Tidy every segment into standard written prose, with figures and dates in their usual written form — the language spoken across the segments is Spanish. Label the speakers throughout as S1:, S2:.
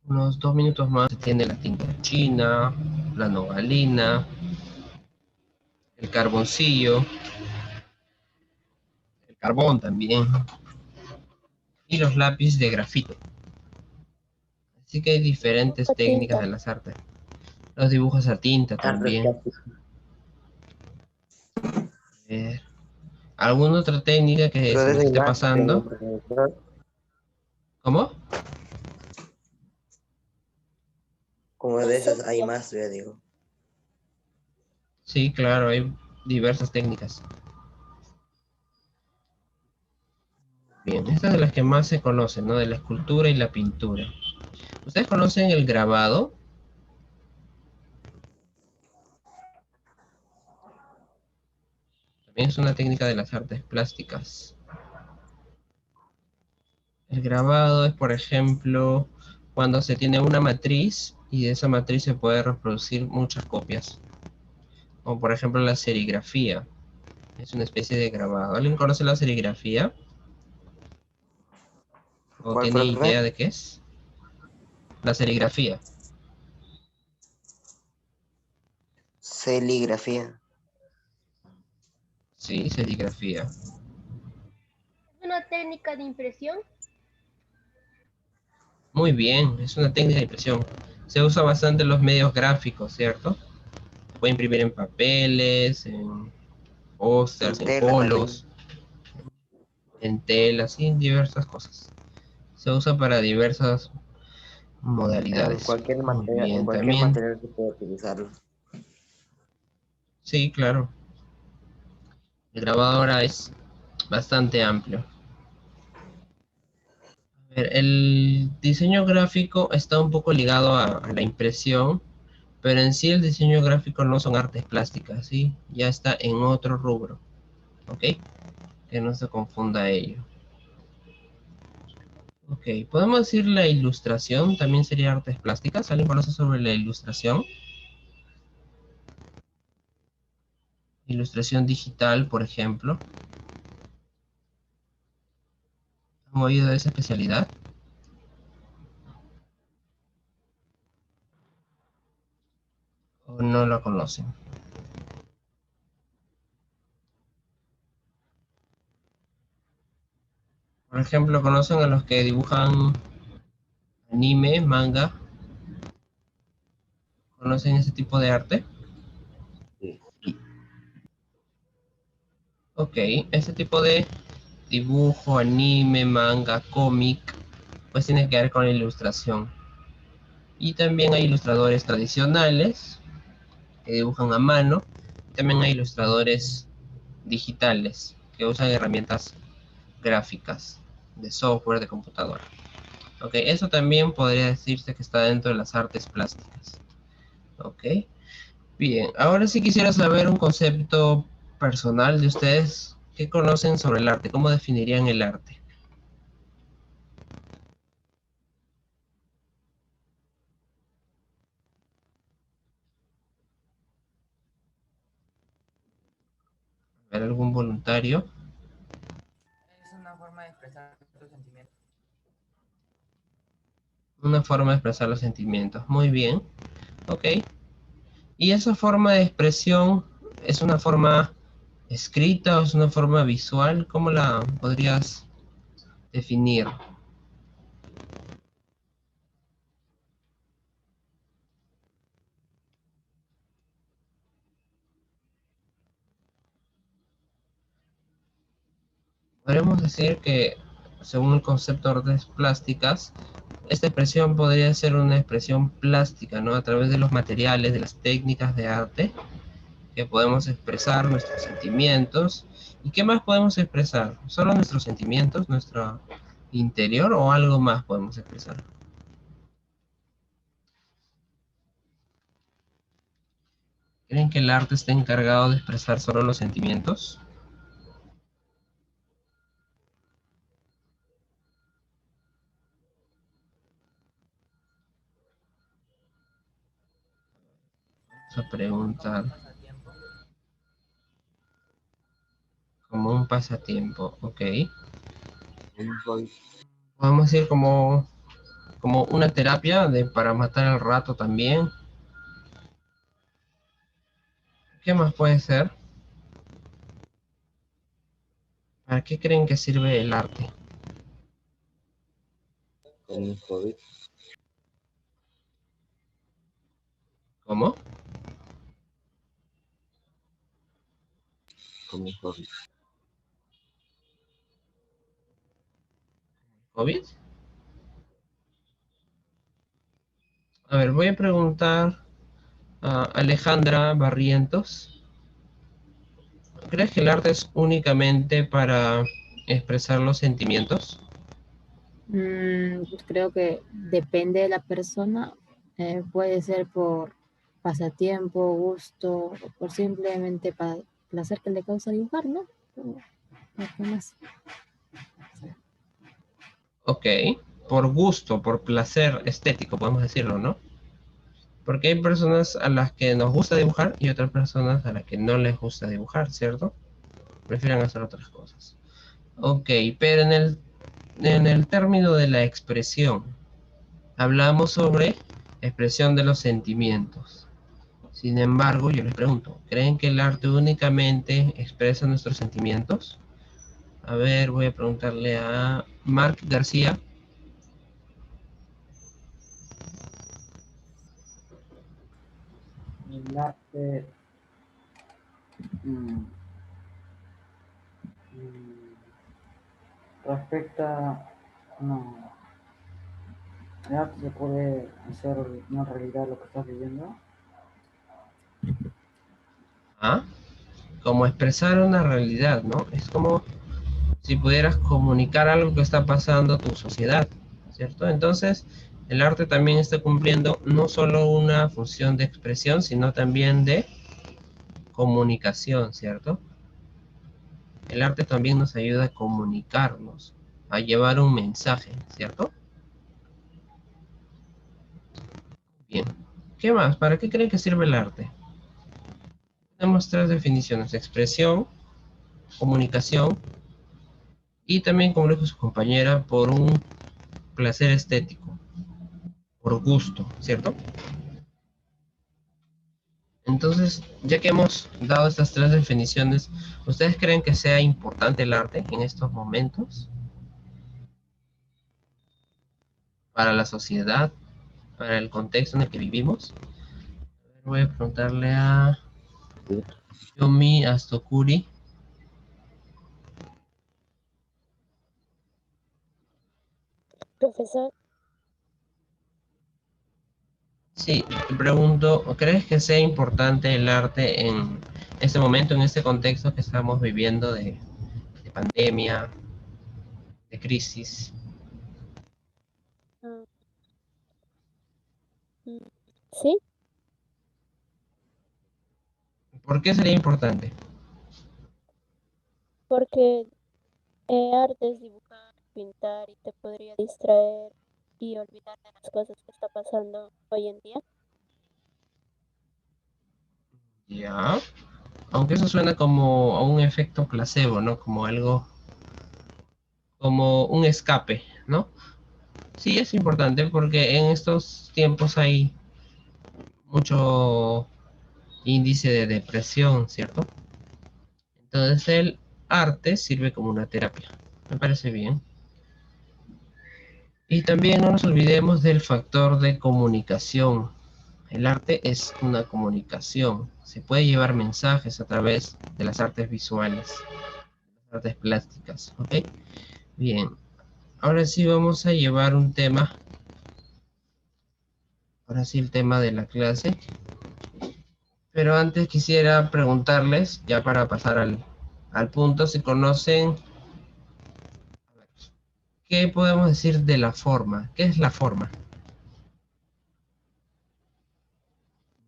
S1: Unos 2 minutos más se tiene la tinta china, la nogalina, el carboncillo, el carbón también, y los lápices de grafito. Así que hay diferentes
S2: Otra
S1: técnicas de
S2: tinta.
S1: las artes. Los dibujos a tinta
S3: Artes
S1: también.
S3: plásticas.
S1: Eh, ¿Alguna otra técnica que
S3: Pero
S1: se
S3: de
S1: nos
S3: ese
S1: esté
S3: igual,
S1: pasando?
S3: tengo profesor,
S1: ¿Cómo?
S3: como de esas hay más, yo digo.
S1: Sí, claro, hay diversas técnicas. Bien, estas de las que más se conocen, ¿no? De la escultura y la pintura. ¿Ustedes conocen el grabado? También es una técnica de las artes plásticas. El grabado es, por ejemplo, cuando se tiene una matriz y de esa matriz se puede reproducir muchas copias. Como por ejemplo la serigrafía. Es una especie de grabado. ¿Alguien conoce la serigrafía? ¿O
S3: ¿Cuál
S1: tiene
S3: fue la
S1: idea
S3: primera?
S1: de qué es? La serigrafía.
S3: Celigrafía.
S1: Sí, serigrafía.
S2: Es una técnica de impresión.
S1: Muy bien, es una técnica de impresión. Se usa bastante en los medios gráficos, ¿cierto? Se puede imprimir en papeles, en pósters,
S3: En
S1: en
S3: tela también.
S1: polos, en telas y en diversas cosas. Se usa para diversas modalidades. Muy
S3: En
S1: bien,
S3: cualquier
S1: también.
S3: material se puede utilizarlo.
S1: Sí, claro. El grabado ahora es bastante amplio. A ver, el diseño gráfico está un poco ligado a la impresión, pero en sí el diseño gráfico no son artes plásticas, ¿sí? Ya está en otro rubro, ¿ok? Que no se confunda ello. Ok, podemos decir la ilustración también sería artes plásticas. ¿Alguien conoce sobre la ilustración? Ilustración digital, por ejemplo. ¿Han oído de esa especialidad? ¿O no la conocen? Por ejemplo, ¿conocen a los que dibujan anime, manga? ¿Conocen ese tipo de arte?
S3: Sí.
S1: Ok, ese tipo de dibujo, anime, manga, cómic, pues tiene que ver con la ilustración. Y también hay ilustradores tradicionales que dibujan a mano. También hay ilustradores digitales que usan herramientas gráficas de software de computadora. Ok, eso también podría decirse que está dentro de las artes plásticas. Ok, bien, ahora sí quisiera saber un concepto personal de ustedes. ¿Qué conocen sobre el arte? ¿Cómo definirían el arte? ¿Ver algún voluntario?
S4: Es una forma de expresar tus sentimientos.
S1: Una forma de expresar los sentimientos. Muy bien, ok. ¿Y esa forma de expresión es una forma escrita o es una forma visual? ¿Cómo la podrías definir? Podríamos decir que, según el concepto de artes plásticas, esta expresión podría ser una expresión plástica, ¿no? A través de los materiales, de las técnicas de arte, que podemos expresar nuestros sentimientos. ¿Y qué más podemos expresar? ¿Solo nuestros sentimientos, nuestro interior o algo más podemos expresar? ¿Creen que el arte está encargado de expresar solo los sentimientos? Esa
S4: Como
S1: pregunta,
S4: un pasatiempo.
S1: como un pasatiempo, ok.
S3: Un hobby.
S1: Podemos decir como una terapia para matar el rato también. ¿Qué más puede ser? ¿Para qué creen que sirve el arte?
S3: Como un hobby.
S1: ¿Cómo?
S3: Como un hobby.
S1: ¿COVID? A ver, voy a preguntar a Alejandra Barrientos. ¿Crees que el arte es únicamente para expresar los sentimientos?
S5: Creo que depende de la persona. Puede ser por pasatiempo, gusto, o por simplemente placer que le causa dibujar, ¿no? ¿Qué más?
S1: Ok, por gusto, por placer estético, podemos decirlo, ¿no? Porque hay personas a las que nos gusta dibujar y otras personas a las que no les gusta dibujar, ¿cierto? Prefieren hacer otras cosas. Ok, pero en el término de la expresión, hablamos sobre expresión de los sentimientos. Sin embargo, yo les pregunto, ¿creen que el arte únicamente expresa nuestros sentimientos? A ver, voy a preguntarle a Marc García.
S4: El arte mm, respecta, no, el arte se puede hacer una realidad lo que estás viviendo.
S1: ¿Ah? Como expresar una realidad, ¿no? Es como si pudieras comunicar algo que está pasando a tu sociedad, ¿cierto? Entonces, el arte también está cumpliendo no solo una función de expresión, sino también de comunicación, ¿cierto? El arte también nos ayuda a comunicarnos, a llevar un mensaje, ¿cierto? Bien. ¿Qué más? ¿Para qué creen que sirve el arte? Tenemos tres definiciones: expresión, comunicación y también, como lo dijo su compañera, por un placer estético, por gusto, ¿cierto? Entonces, ya que hemos dado estas tres definiciones, ¿ustedes creen que sea importante el arte en estos momentos? Para la sociedad, para el contexto en el que vivimos. Voy a preguntarle a
S3: Sí.
S1: Yomi Astokuri.
S2: Profesor,
S1: Sí, te pregunto, ¿crees que sea importante el arte en este momento, en este contexto que estamos viviendo de pandemia, de crisis?
S2: ah, mm, sí,
S1: ¿Por qué sería importante?
S2: porque arte es dibujar, pintar y te podría distraer y olvidar de las cosas que está pasando hoy en día.
S1: Ya, aunque eso suena como a un efecto placebo, ¿no? Como algo, como un escape, ¿no? Sí, es importante porque en estos tiempos hay mucho índice de depresión, ¿cierto? Entonces el arte sirve como una terapia. Me parece bien. Y también no nos olvidemos del factor de comunicación. El arte es una comunicación. Se puede llevar mensajes a través de las artes visuales, las artes plásticas, ¿ok? Bien, ahora sí vamos a llevar un tema. Ahora sí el tema de la clase. Pero antes quisiera preguntarles, ya para pasar al punto, si conocen, ¿qué podemos decir de la forma? ¿Qué es la forma?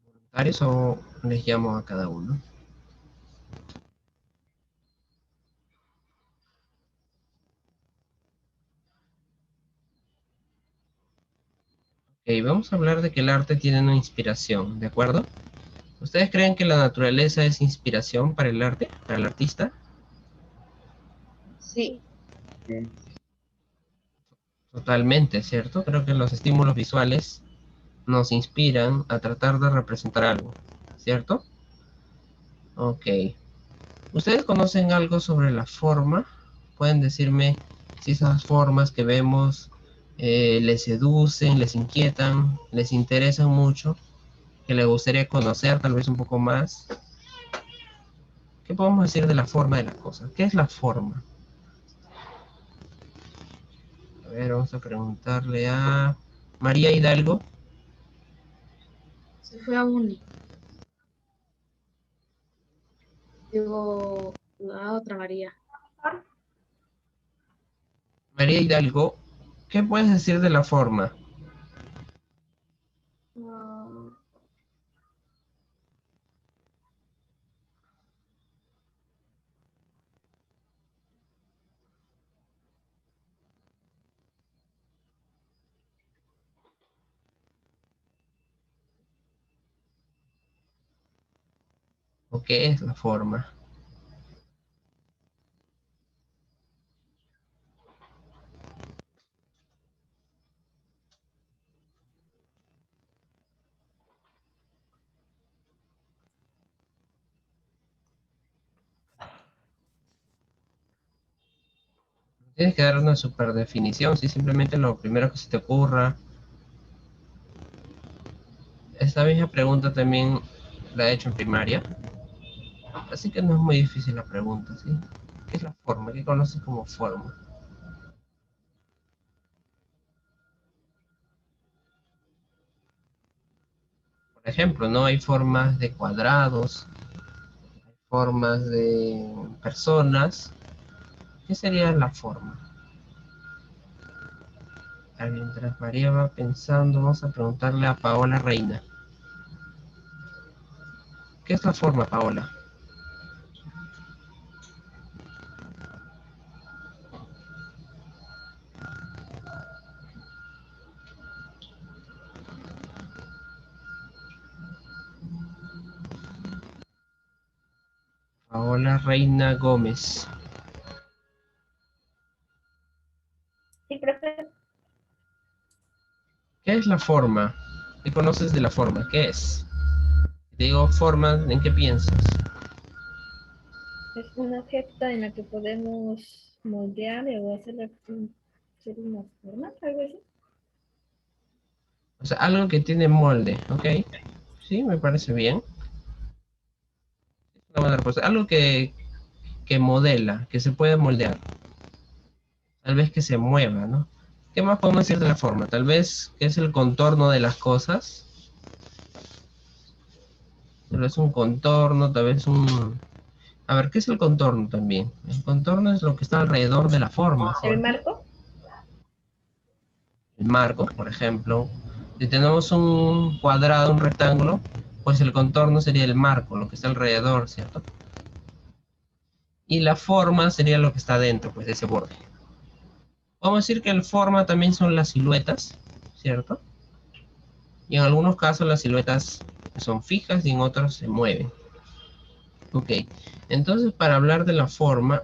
S1: ¿Voluntarios o les llamo a cada uno? Ok, vamos a hablar de que el arte tiene una inspiración, ¿de acuerdo? ¿Ustedes creen que la naturaleza es inspiración para el arte, para el artista?
S2: Sí,
S4: Sí.
S1: Totalmente, ¿cierto? Creo que los estímulos visuales nos inspiran a tratar de representar algo, ¿cierto? Ok. ¿Ustedes conocen algo sobre la forma? ¿Pueden decirme si esas formas que vemos les seducen, les inquietan, les interesan mucho, que les gustaría conocer tal vez un poco más? ¿Qué podemos decir de la forma de las cosas? ¿Qué es la forma? A ver, vamos a preguntarle a María Hidalgo.
S6: Se fue a Uni. Digo, a otra María.
S1: María Hidalgo, ¿qué puedes decir de la forma?
S6: Ah,
S1: ¿O qué es la forma? Tienes que dar una super definición, si simplemente lo primero que se te ocurra. Esta misma pregunta también la he hecho en primaria, así que no es muy difícil la pregunta, ¿sí? ¿Qué es la forma? ¿Qué conoces como forma? Por ejemplo, ¿no? Hay formas de cuadrados, formas de personas. ¿Qué sería la forma? Mientras María va pensando, vamos a preguntarle a Paola Reina. ¿Qué es la forma, Paola? Paola Reina Gómez.
S7: Sí, profe.
S1: ¿Qué es la forma? ¿Qué conoces de la forma? ¿Qué es? Te digo forma, ¿en qué piensas?
S7: Es un objeto en el que podemos moldear o hacer una forma, algo así.
S1: O sea, algo que tiene molde, ¿ok? Sí, me parece bien. Una buena respuesta. Algo que modela, que se puede moldear. Tal vez que se mueva, ¿no? ¿Qué más podemos decir de la forma? Tal vez que es el contorno de las cosas. Tal vez un contorno, tal vez un... A ver, ¿qué es el contorno también? El contorno es lo que está alrededor de la forma,
S7: El
S1: ¿cierto?
S7: marco.
S1: El marco, por ejemplo. Si tenemos un cuadrado, un rectángulo, pues el contorno sería el marco, lo que está alrededor, ¿cierto? Y la forma sería lo que está dentro, pues, de ese borde. Vamos a decir que el forma también son las siluetas, ¿cierto? Y en algunos casos las siluetas son fijas y en otros se mueven. Ok, entonces para hablar de la forma,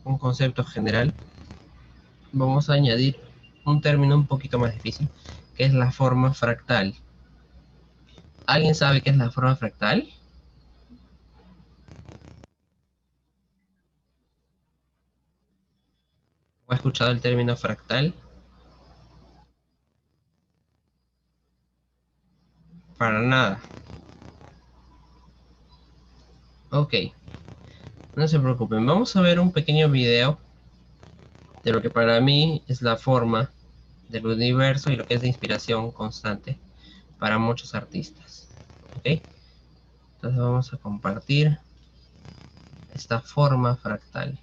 S1: un concepto general, vamos a añadir un término un poquito más difícil, que es la forma fractal. ¿Alguien sabe qué es la forma fractal? ¿O ha escuchado el término fractal? Para nada. Ok, no se preocupen, vamos a ver un pequeño video de lo que para mí es la forma del universo y lo que es de inspiración constante para muchos artistas. ¿Ok? Entonces vamos a compartir esta forma fractal.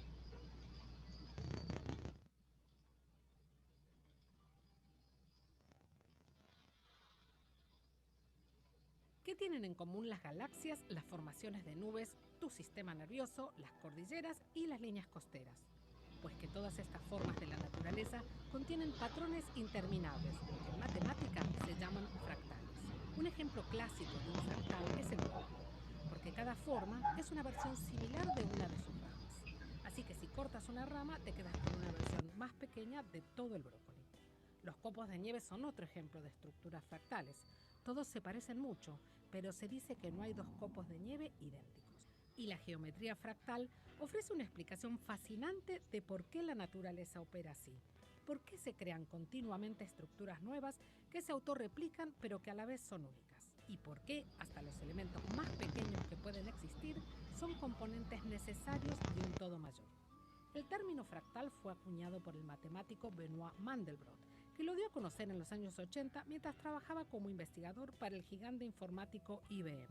S8: ¿Qué tienen en común las galaxias, las formaciones de nubes, tu sistema nervioso, las cordilleras y las líneas costeras? Pues que todas estas formas de la naturaleza contienen patrones interminables, que en matemática se llaman fractales. Un ejemplo clásico de un fractal es el brócoli, porque cada forma es una versión similar de una de sus ramas. Así que si cortas una rama, te quedas con una versión más pequeña de todo el brócoli. Los copos de nieve son otro ejemplo de estructuras fractales. Todos se parecen mucho, pero se dice que no hay dos copos de nieve idénticos. Y la geometría fractal ofrece una explicación fascinante de por qué la naturaleza opera así. ¿Por qué se crean continuamente estructuras nuevas que se autorreplican pero que a la vez son únicas? ¿Y por qué hasta los elementos más pequeños que pueden existir son componentes necesarios de un todo mayor? El término fractal fue acuñado por el matemático Benoit Mandelbrot, que lo dio a conocer en los años 80 mientras trabajaba como investigador para el gigante informático IBM.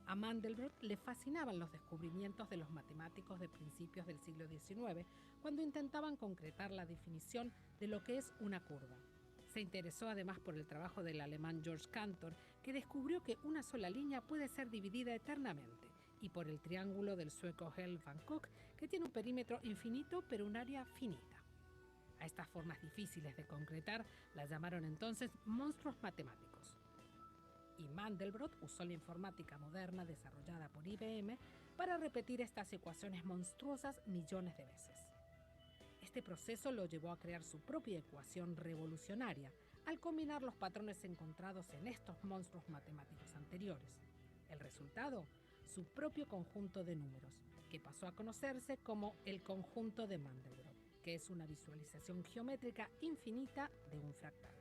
S8: A Mandelbrot le fascinaban los descubrimientos de los matemáticos de principios del siglo XIX, cuando intentaban concretar la definición de lo que es una curva. Se interesó además por el trabajo del alemán George Cantor, que descubrió que una sola línea puede ser dividida eternamente, y por el triángulo del sueco Hell van Kock, que tiene un perímetro infinito pero un área finita. A estas formas difíciles de concretar las llamaron entonces monstruos matemáticos. Y Mandelbrot usó la informática moderna desarrollada por IBM para repetir estas ecuaciones monstruosas millones de veces. Este proceso lo llevó a crear su propia ecuación revolucionaria, al combinar los patrones encontrados en estos monstruos matemáticos anteriores. El resultado, su propio conjunto de números, que pasó a conocerse como el conjunto de Mandelbrot, que es una visualización geométrica infinita de un fractal.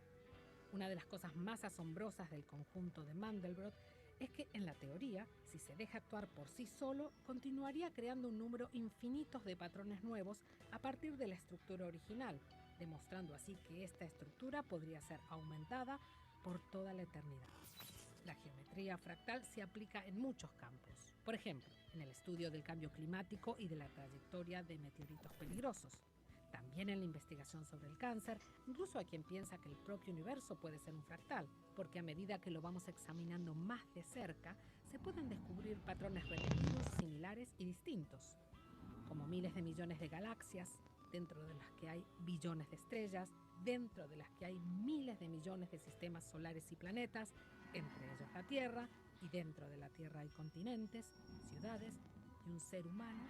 S8: Una de las cosas más asombrosas del conjunto de Mandelbrot es que, en la teoría, si se deja actuar por sí solo, continuaría creando un número infinito de patrones nuevos a partir de la estructura original, demostrando así que esta estructura podría ser aumentada por toda la eternidad. La geometría fractal se aplica en muchos campos. Por ejemplo, en el estudio del cambio climático y de la trayectoria de meteoritos peligrosos. También en la investigación sobre el cáncer, incluso hay quien piensa que el propio universo puede ser un fractal, porque a medida que lo vamos examinando más de cerca, se pueden descubrir patrones repetidos, similares y distintos, como miles de millones de galaxias, dentro de las que hay billones de estrellas, dentro de las que hay miles de millones de sistemas solares y planetas, entre ellos la Tierra, y dentro de la Tierra hay continentes, ciudades y un ser humano,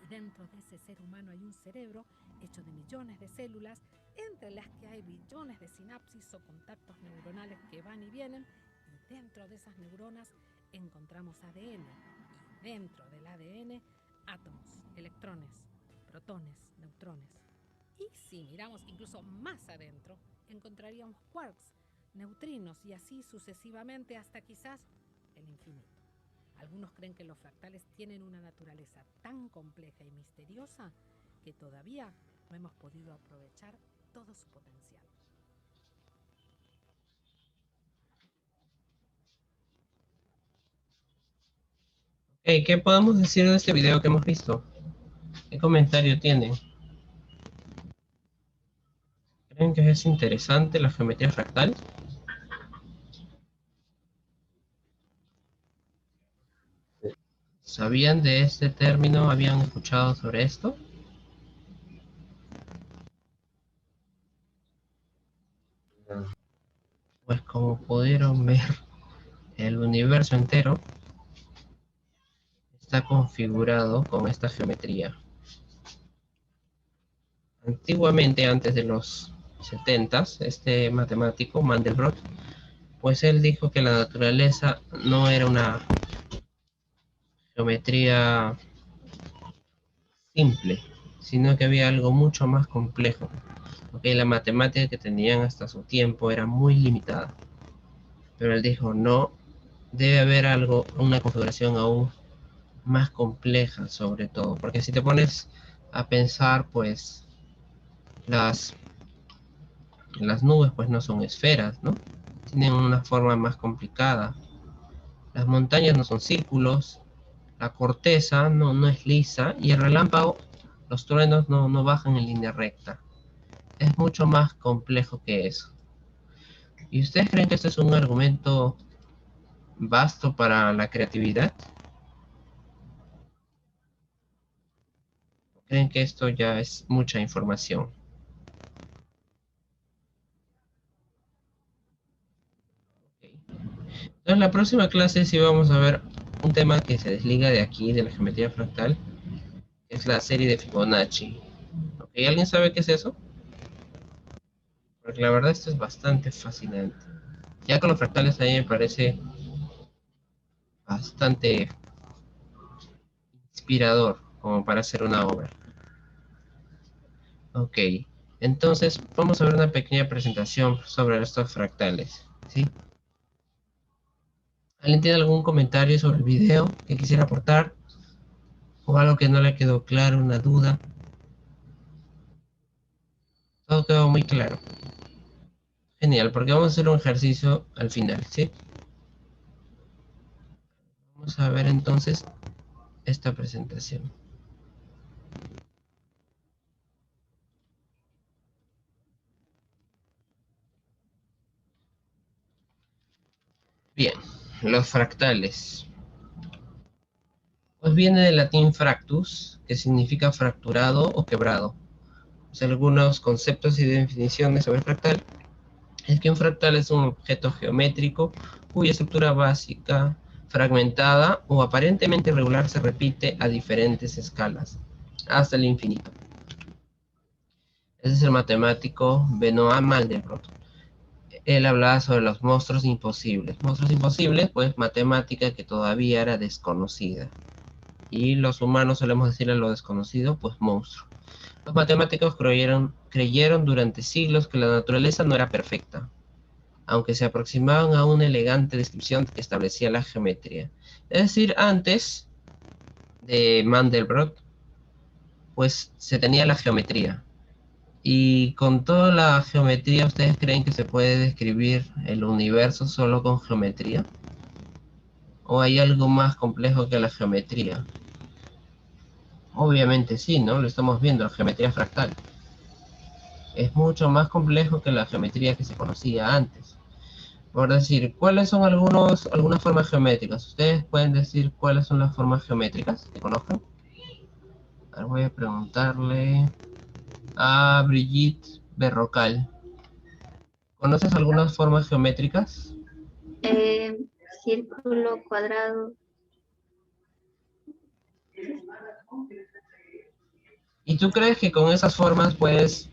S8: y dentro de ese ser humano hay un cerebro hecho de millones de células, entre las que hay billones de sinapsis o contactos neuronales que van y vienen, y dentro de esas neuronas encontramos ADN, y dentro del ADN átomos, electrones, protones, neutrones. Y si miramos incluso más adentro, encontraríamos quarks, neutrinos y así sucesivamente hasta quizás el infinito. Algunos creen que los fractales tienen una naturaleza tan compleja y misteriosa que todavía no hemos podido aprovechar todo su potencial.
S1: ¿Qué podemos decir de este video que hemos visto? ¿Qué comentario tienen? ¿Creen que es interesante la geometría fractal? ¿Sabían de este término? ¿Habían escuchado sobre esto? Pues como pudieron ver, el universo entero está configurado con esta geometría. Antiguamente, antes de los 70s, este matemático, Mandelbrot, pues él dijo que la naturaleza no era una geometría simple, sino que había algo mucho más complejo. Okay, la matemática que tenían hasta su tiempo era muy limitada. Pero él dijo, no, debe haber algo, una configuración aún más compleja sobre todo. Porque si te pones a pensar, pues, las nubes pues no son esferas, ¿no? Tienen una forma más complicada. Las montañas no son círculos, la corteza no es lisa y el relámpago, los truenos no bajan en línea recta. Es mucho más complejo que eso. ¿Y ustedes creen que esto es un argumento vasto para la creatividad? ¿Creen que esto ya es mucha información? En la próxima clase sí vamos a ver un tema que se desliga de aquí, de la geometría fractal, es la serie de Fibonacci. ¿Alguien sabe qué es eso? Porque la verdad esto es bastante fascinante. Ya con los fractales a mí me parece bastante inspirador como para hacer una obra. Ok, entonces vamos a ver una pequeña presentación sobre estos fractales, ¿sí? ¿Alguien tiene algún comentario sobre el video que quisiera aportar? ¿O algo que no le quedó claro, una duda? Todo quedó muy claro. Genial, porque vamos a hacer un ejercicio al final, ¿sí? Vamos a ver entonces esta presentación. Bien, los fractales. Pues viene del latín fractus, que significa fracturado o quebrado. Pues algunos conceptos y definiciones sobre fractal es que un fractal es un objeto geométrico cuya estructura básica, fragmentada o aparentemente irregular, se repite a diferentes escalas, hasta el infinito. Ese es el matemático Benoît Mandelbrot. Él hablaba sobre los monstruos imposibles. Monstruos imposibles, pues matemática que todavía era desconocida. Y los humanos solemos decirle a lo desconocido, pues monstruo. Los matemáticos creyeron durante siglos que la naturaleza no era perfecta, aunque se aproximaban a una elegante descripción que establecía la geometría. Es decir, antes de Mandelbrot, pues se tenía la geometría. Y con toda la geometría, ¿ustedes creen que se puede describir el universo solo con geometría? ¿O hay algo más complejo que la geometría? Obviamente sí, ¿no? Lo estamos viendo, la geometría fractal. Es mucho más complejo que la geometría que se conocía antes. Por decir, ¿cuáles son algunas formas geométricas? ¿Ustedes pueden decir cuáles son las formas geométricas que conozcan? Ahora voy a preguntarle a Brigitte Berrocal. ¿Conoces algunas formas geométricas?
S9: Círculo, cuadrado.
S1: ¿Y tú crees que con esas formas puedes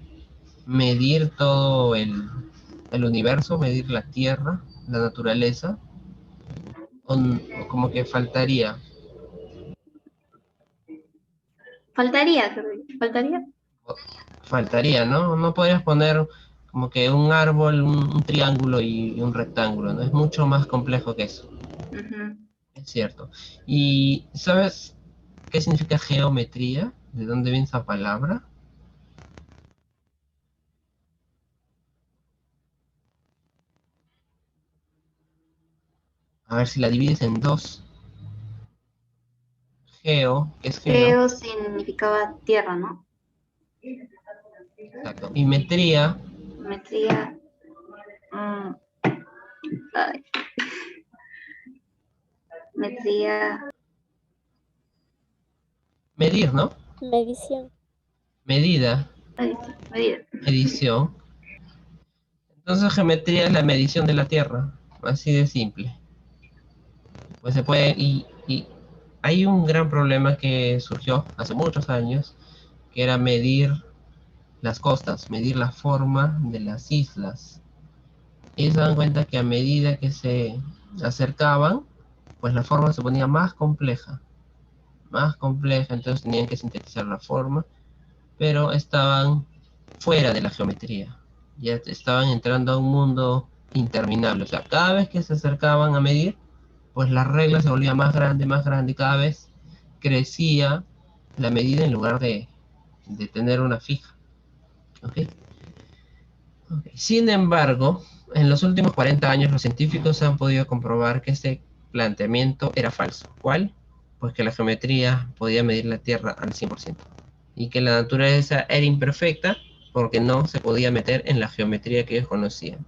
S1: medir todo el universo, medir la Tierra, la naturaleza? ¿O como que faltaría?
S9: Faltaría, faltaría.
S1: Faltaría, ¿no? No podrías poner como que un árbol, un triángulo y un rectángulo, ¿no? Es mucho más complejo que eso.
S9: Ujú.
S1: Es cierto. ¿Y sabes qué significa geometría? ¿De dónde viene esa palabra? A ver si la divides en dos. Geo, ¿qué es geo?
S9: Geo significaba tierra, ¿no?
S1: Exacto. Y metría,
S9: Metría. Ay. Metría.
S1: medir, ¿no?
S2: Medición.
S1: Medida,
S9: Ay, medida.
S1: medición. Entonces geometría es la medición de la Tierra, así de simple. Pues se puede, y hay un gran problema que surgió hace muchos años, que era medir las costas, medir la forma de las islas. Y se dan cuenta que a medida que se acercaban, pues la forma se ponía más compleja, entonces tenían que sintetizar la forma, pero estaban fuera de la geometría, ya estaban entrando a un mundo interminable, o sea, cada vez que se acercaban a medir, pues la regla se volvía más grande, y cada vez crecía la medida en lugar de tener una fija. ¿Ok? Ok. Sin embargo, en los últimos 40 años los científicos han podido comprobar que este planteamiento era falso. ¿Cuál? Pues que la geometría podía medir la Tierra al 100% y que la naturaleza era imperfecta porque no se podía meter en la geometría que ellos conocían.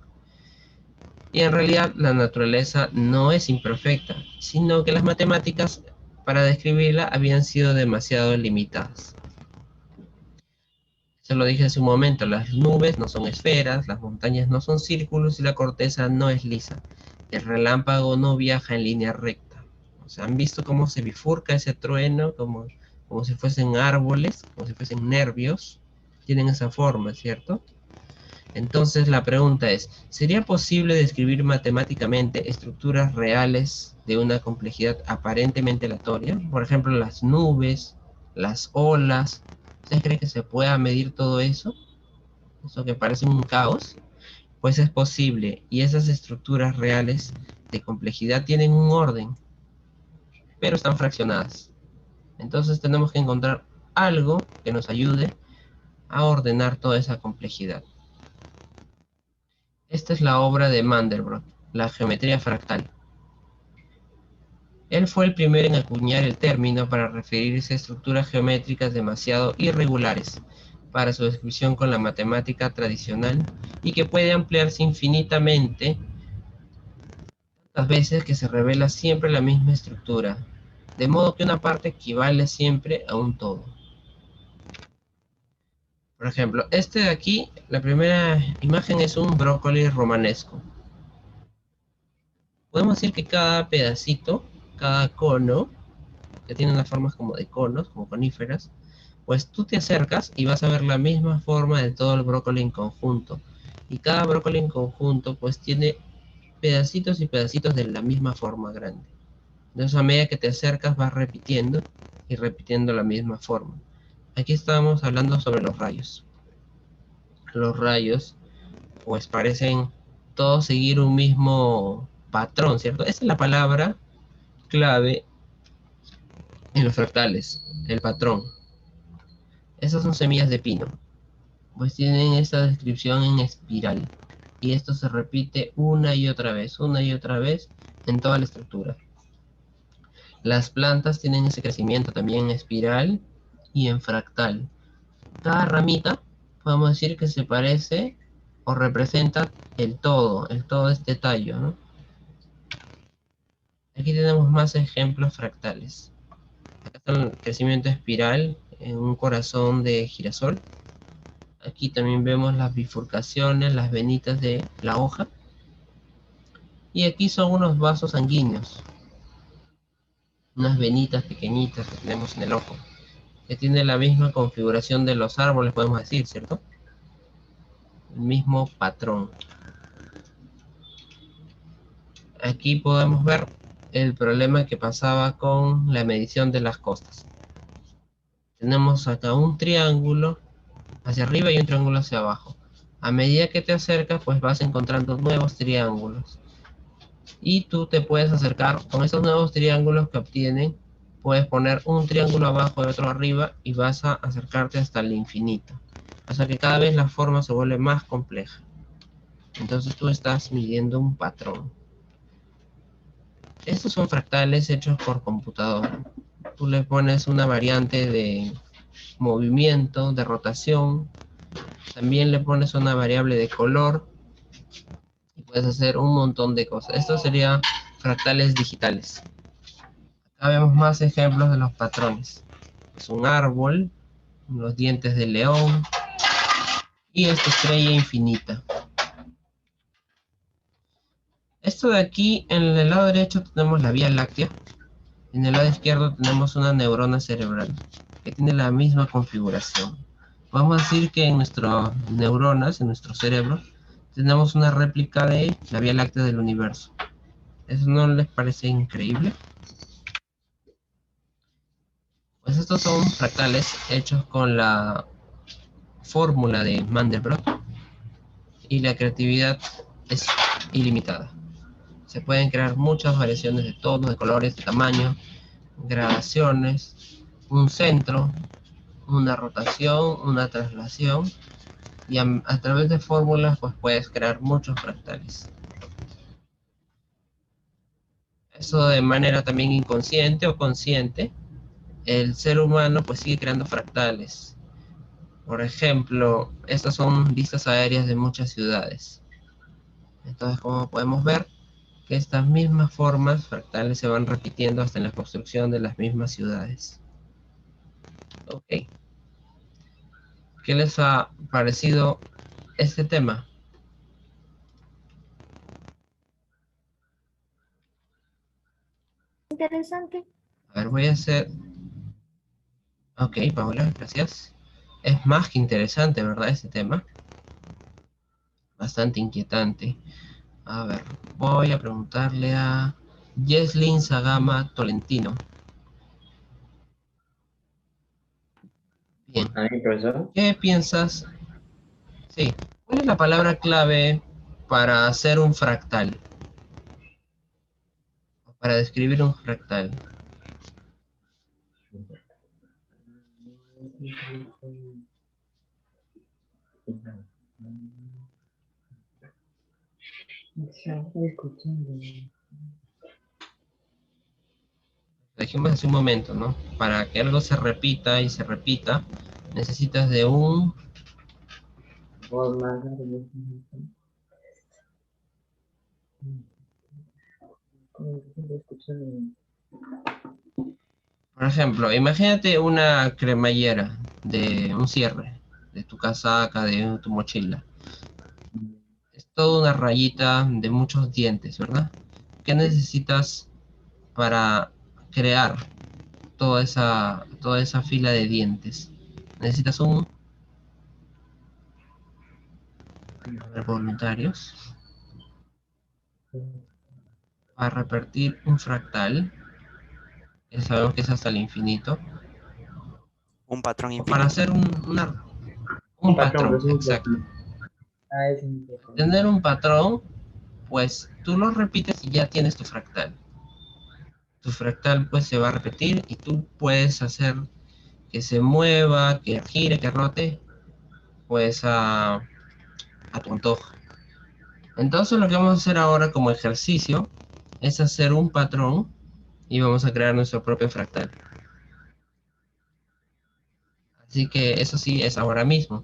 S1: Y en realidad la naturaleza no es imperfecta, sino que las matemáticas para describirla habían sido demasiado limitadas. Se lo dije hace un momento, las nubes no son esferas, las montañas no son círculos y la corteza no es lisa. El relámpago no viaja en línea recta. O sea, ¿han visto cómo se bifurca ese trueno? Como si fuesen árboles, como si fuesen nervios. Tienen esa forma, ¿cierto? Entonces la pregunta es, ¿sería posible describir matemáticamente estructuras reales de una complejidad aparentemente aleatoria? Por ejemplo, las nubes, las olas. ¿Ustedes creen que se pueda medir todo eso? Eso que parece un caos. Pues es posible, y esas estructuras reales de complejidad tienen un orden, pero están fraccionadas. Entonces tenemos que encontrar algo que nos ayude a ordenar toda esa complejidad. Esta es la obra de Mandelbrot, la geometría fractal. Él fue el primero en acuñar el término para referirse a estructuras geométricas demasiado irregulares para su descripción con la matemática tradicional y que puede ampliarse infinitamente tantas veces que se revela siempre la misma estructura, de modo que una parte equivale siempre a un todo. Por ejemplo, este de aquí, la primera imagen es un brócoli romanesco. Podemos decir que cada pedacito, cada cono, que tiene unas formas como de conos, como coníferas, pues tú te acercas y vas a ver la misma forma de todo el brócoli en conjunto. Y cada brócoli en conjunto pues tiene pedacitos y pedacitos de la misma forma grande. Entonces a medida que te acercas vas repitiendo y repitiendo la misma forma. Aquí estamos hablando sobre los rayos. Los rayos pues parecen todos seguir un mismo patrón, ¿cierto? Esa es la palabra clave en los fractales, el patrón. Esas son semillas de pino, pues tienen esta descripción en espiral. Y esto se repite una y otra vez en toda la estructura. Las plantas tienen ese crecimiento también en espiral y en fractal. Cada ramita, podemos decir que se parece o representa el todo de este tallo, ¿no? Aquí tenemos más ejemplos fractales. Acá está el crecimiento espiral en un corazón de girasol. Aquí también vemos las bifurcaciones, las venitas de la hoja. Y aquí son unos vasos sanguíneos. Unas venitas pequeñitas que tenemos en el ojo. Que tiene la misma configuración de los árboles, podemos decir, ¿cierto? El mismo patrón. Aquí podemos ver el problema que pasaba con la medición de las costas. Tenemos acá un triángulo hacia arriba y un triángulo hacia abajo. A medida que te acercas, pues vas encontrando nuevos triángulos. Y tú te puedes acercar con esos nuevos triángulos que obtienen. Puedes poner un triángulo abajo y otro arriba y vas a acercarte hasta el infinito. Hasta que cada vez la forma se vuelve más compleja. Entonces tú estás midiendo un patrón. Estos son fractales hechos por computadora. Tú le pones una variante de movimiento, de rotación. También le pones una variable de color. Y puedes hacer un montón de cosas. Estos serían fractales digitales. Acá vemos más ejemplos de los patrones. Es un árbol, los dientes del león y esta estrella infinita. Esto de aquí, en el lado derecho tenemos la Vía Láctea. En el lado izquierdo tenemos una neurona cerebral que tiene la misma configuración. Podemos decir que en nuestras neuronas, en nuestro cerebro, tenemos una réplica de la Vía Láctea del universo. ¿Eso no les parece increíble? Pues estos son fractales hechos con la fórmula de Mandelbrot y la creatividad es ilimitada. Se pueden crear muchas variaciones de tonos, de colores, de tamaño, gradaciones, un centro, una rotación, una traslación y a través de fórmulas pues puedes crear muchos fractales. Eso de manera también inconsciente o consciente, el ser humano pues sigue creando fractales. Por ejemplo, estas son vistas aéreas de muchas ciudades. Entonces, como podemos ver, que estas mismas formas fractales se van repitiendo hasta en la construcción de las mismas ciudades. Ok. ¿Qué les ha parecido este tema?
S7: Interesante.
S1: A ver, voy a hacer... Ok, Paola, gracias. Es más que interesante, ¿verdad? Este tema. bastante inquietante. A ver, voy a preguntarle a Yeslin Sagama Tolentino. Bien,
S3: ¿A mí, profesor?
S1: ¿qué piensas? Sí, ¿cuál es la palabra clave para hacer un fractal? Para describir un fractal. Dijimos hace un momento, ¿no? Para que algo se repita y se repita, necesitas de un... Por ejemplo, imagínate una cremallera de un cierre, de tu casaca, de tu mochila. Es toda una rayita de muchos dientes, ¿verdad? ¿Qué necesitas para crear toda esa fila de dientes? Necesitas un... A ver, voluntarios. Para repetir un fractal, que sabemos que es hasta el infinito.
S10: Un patrón
S1: O para
S10: infinito.
S1: hacer
S3: Un
S1: un
S3: patrón,
S1: patrón,
S3: resulta.
S1: exacto.
S3: Ah, es un
S1: Tener un patrón, pues tú lo repites y ya tienes tu fractal. Tu fractal pues se va a repetir y tú puedes hacer que se mueva, que gire, que rote, pues a tu antojo. Entonces lo que vamos a hacer ahora como ejercicio es hacer un patrón y vamos a crear nuestro propio fractal. Así que eso sí es ahora mismo.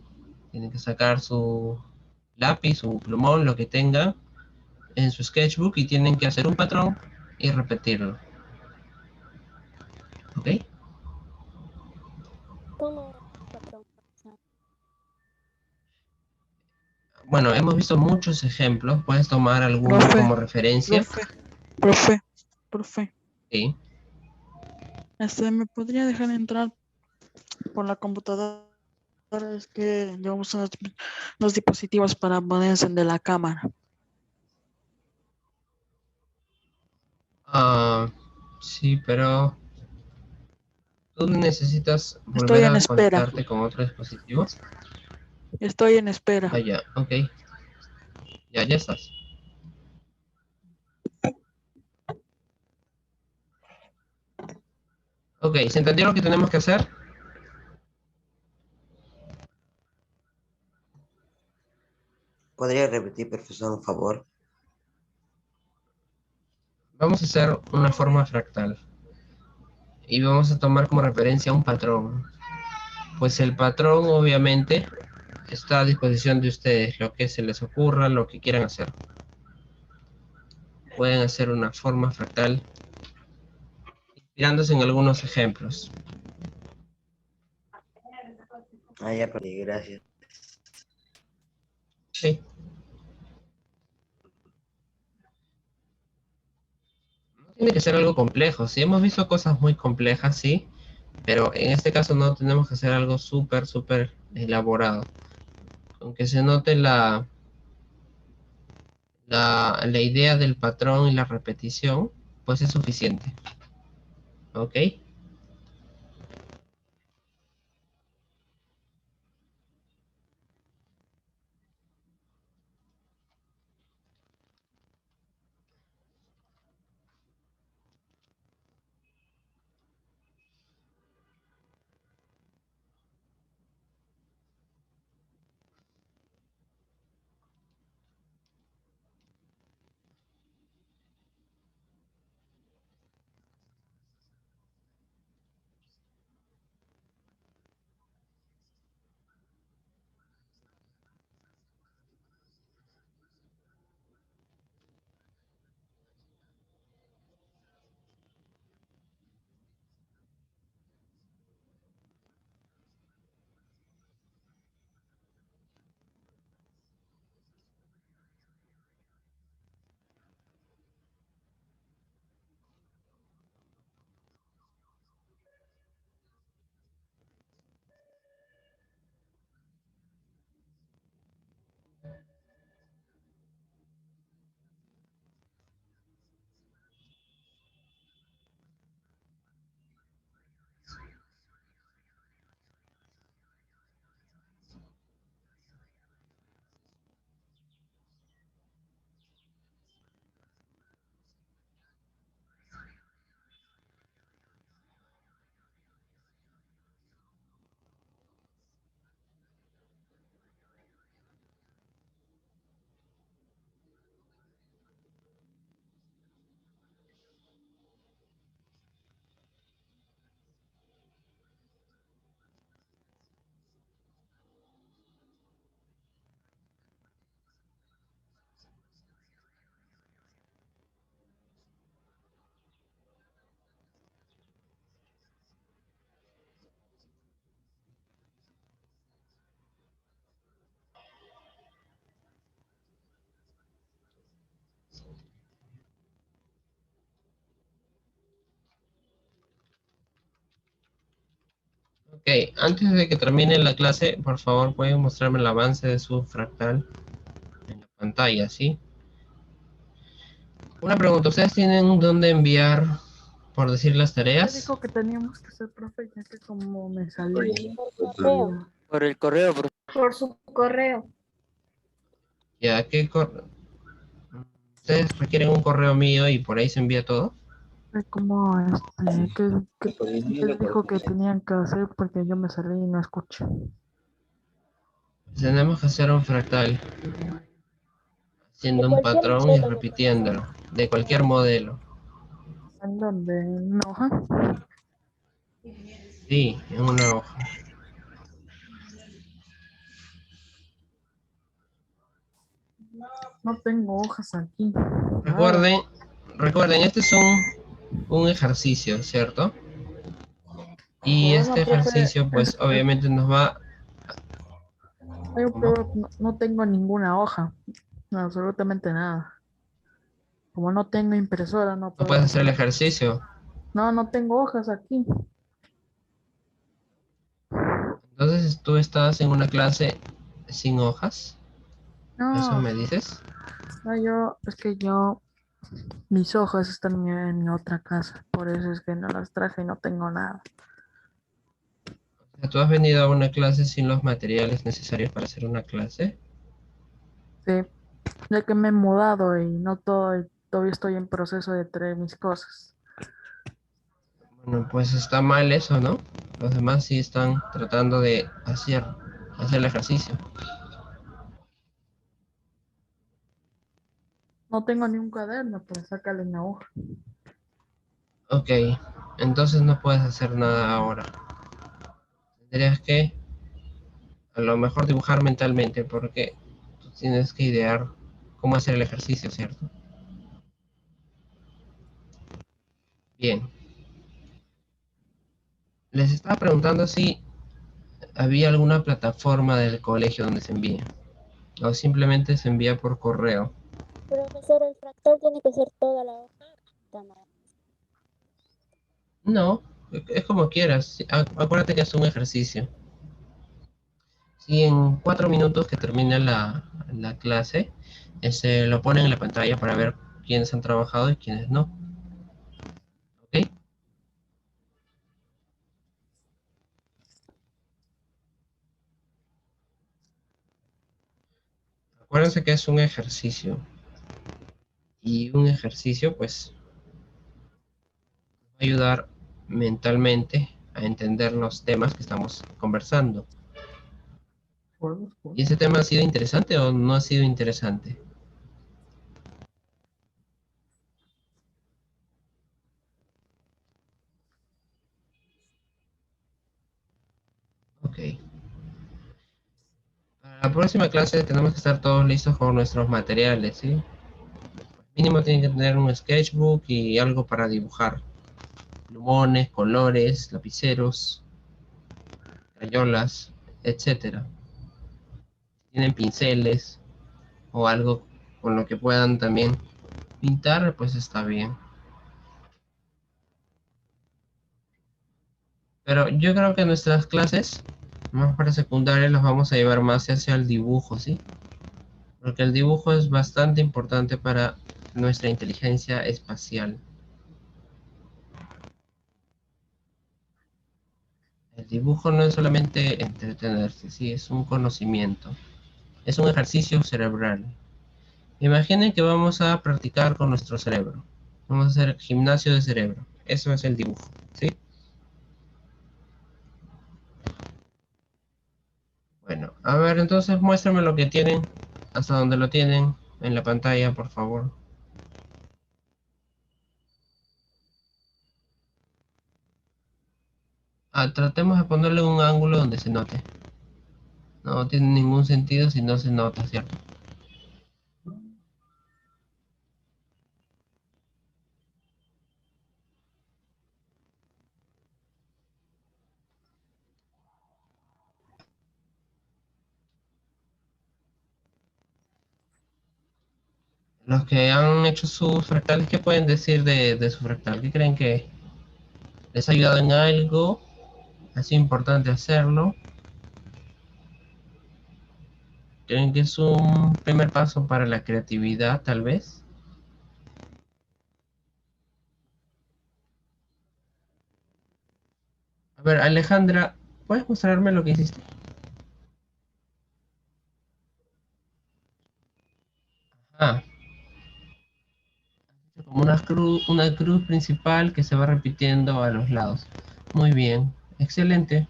S1: Tienen que sacar su lápiz, su plumón, lo que tengan en su sketchbook y tienen que hacer un patrón y repetirlo. ¿Ok?
S2: ¿Cómo patrón?
S1: Bueno, hemos visto muchos ejemplos. Puedes tomar alguno
S11: Profe,
S1: como referencia.
S11: profe,
S1: Sí.
S11: ¿me podría dejar entrar por la computadora? Es que yo uso los dispositivos para poder encender la cámara.
S1: Ah, sí, pero tú necesitas
S11: Estoy
S1: volver
S11: en
S1: a
S11: espera,
S1: conectarte con otros dispositivos.
S11: estoy en espera.
S1: Ah, ya, ok. Ya estás. Ok, ¿se entendió lo que tenemos que hacer?
S3: ¿Podría repetir, profesor, un favor?
S1: Vamos a hacer una forma fractal. Y vamos a tomar como referencia un patrón. Pues el patrón obviamente está a disposición de ustedes, lo que se les ocurra, lo que quieran hacer. Pueden hacer una forma fractal inspirándose en algunos ejemplos.
S3: Ah, ya perdí, gracias.
S1: Sí. No tiene que ser algo complejo. Sí, hemos visto cosas muy complejas, sí, pero en este caso no tenemos que hacer algo súper elaborado. Aunque se note la idea del patrón y la repetición, pues es suficiente. ¿Ok? Ok, antes de que termine la clase, por favor, pueden mostrarme el avance de su fractal en la pantalla, ¿sí? Una pregunta, ¿ustedes tienen dónde enviar, por decir, las
S11: ¿Qué
S1: tareas?
S11: dijo que teníamos que hacer, profe? Ya que como me salí.
S2: Por correo.
S12: Por el correo, profe.
S7: Por su correo.
S1: Ya, ¿qué correo? ¿Ustedes requieren un correo mío y por ahí se envía todo?
S11: Como ¿qué dijo que tenían que hacer? Porque yo me salí y no escuché.
S1: Tenemos que hacer un fractal, haciendo
S2: De
S1: un
S2: cualquier
S1: patrón y
S2: modelo me parece.
S1: repitiéndolo, de cualquier modelo.
S11: ¿En dónde? ¿En una hoja?
S1: Sí, en una hoja.
S11: No tengo hojas aquí.
S1: Recuerden, este es un ejercicio, ¿cierto? Y
S11: Bueno,
S1: este
S11: profe,
S1: ejercicio, pues, obviamente nos va... ¿Cómo?
S11: no tengo ninguna hoja. No, absolutamente nada. Como no tengo impresora, no
S1: No
S11: puedo
S1: puedes hacer el
S11: hacer.
S1: ejercicio.
S11: No tengo hojas aquí.
S1: Entonces, ¿tú estás en una clase sin hojas? ¿Eso
S11: No,
S1: me dices?
S11: es que mis hojas están en mi otra casa. Por eso es que no las traje y no tengo nada.
S1: O sea, ¿tú has venido a una clase sin los materiales necesarios para hacer una clase?
S11: Sí, ya que me he mudado y no todo, y todavía estoy en proceso de traer mis cosas.
S1: Bueno, pues está mal eso, ¿no? Los demás sí están tratando de hacer el ejercicio.
S11: No tengo ni un cuaderno para sacarle una hoja.
S1: Ok, entonces no puedes hacer nada ahora. Tendrías que a lo mejor dibujar mentalmente porque tú tienes que idear cómo hacer el ejercicio, ¿cierto? Bien. Les estaba preguntando si había alguna plataforma del colegio donde se envíe o simplemente se envía por correo.
S2: Profesor, el fractal tiene que ser toda la hoja. Tama-
S1: No, es como quieras. Sí, acuérdate que es un ejercicio. Si en 4 minutos que termine la clase, lo ponen en la pantalla para ver quiénes han trabajado y quiénes no. ¿Ok? Acuérdense que es un ejercicio. Y un ejercicio, pues, va a ayudar mentalmente a entender los temas que estamos conversando. ¿Y ese tema ha sido interesante o no ha sido interesante? Ok. Para la próxima clase tenemos que estar todos listos con nuestros materiales, ¿sí? Mínimo tienen que tener un sketchbook y algo para dibujar. Plumones, colores, lapiceros, crayolas, etcétera. Tienen pinceles o algo con lo que puedan también pintar, pues está bien. Pero yo creo que nuestras clases, más para secundaria, las vamos a llevar más hacia el dibujo, ¿sí? Porque el dibujo es bastante importante para nuestra inteligencia espacial. El dibujo no es solamente entretenerse, sí, es un conocimiento. Es un ejercicio cerebral. Imaginen que vamos a practicar con nuestro cerebro. Vamos a hacer gimnasio de cerebro. Eso es el dibujo, ¿sí? Bueno, a ver, entonces muéstrame lo que tienen, hasta donde lo tienen en la pantalla, por favor. Tratemos de ponerle un ángulo donde se note. No tiene ningún sentido si no se nota, ¿cierto? Los que han hecho sus fractales, ¿qué pueden decir de su fractal? ¿Qué creen que les ha ayudado en algo Ha sido importante hacerlo. ¿Creen que es un primer paso para la creatividad, tal vez? A ver, Alejandra, ¿puedes mostrarme lo que hiciste? Ah, como una cruz principal que se va repitiendo a los lados. Muy bien, excelente.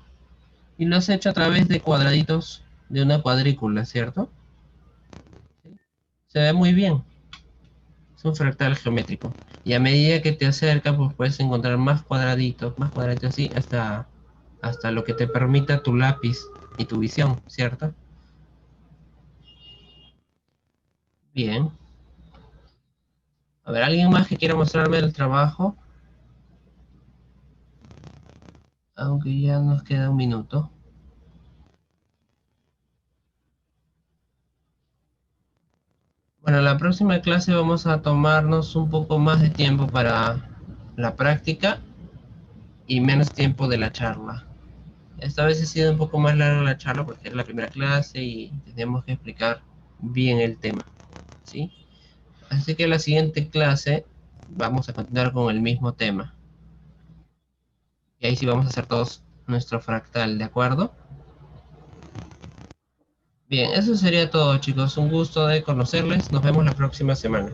S1: Y lo has hecho a través de cuadraditos de una cuadrícula, ¿cierto? Se ve muy bien. Es un fractal geométrico. Y a medida que te acercas, pues puedes encontrar más cuadraditos así, hasta lo que te permita tu lápiz y tu visión, ¿cierto? Bien. A ver, ¿alguien más que quiera mostrarme el trabajo? Aunque ya nos queda un minuto. Bueno, la próxima clase vamos a tomarnos un poco más de tiempo para la práctica y menos tiempo de la charla. Esta vez ha sido un poco más larga la charla porque es la primera clase y tenemos que explicar bien el tema, ¿sí? Así que la siguiente clase vamos a continuar con el mismo tema. Y ahí sí vamos a hacer todos nuestro fractal, ¿de acuerdo? Bien, eso sería todo, chicos. Un gusto de conocerles. Nos vemos la próxima semana.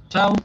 S1: Chao.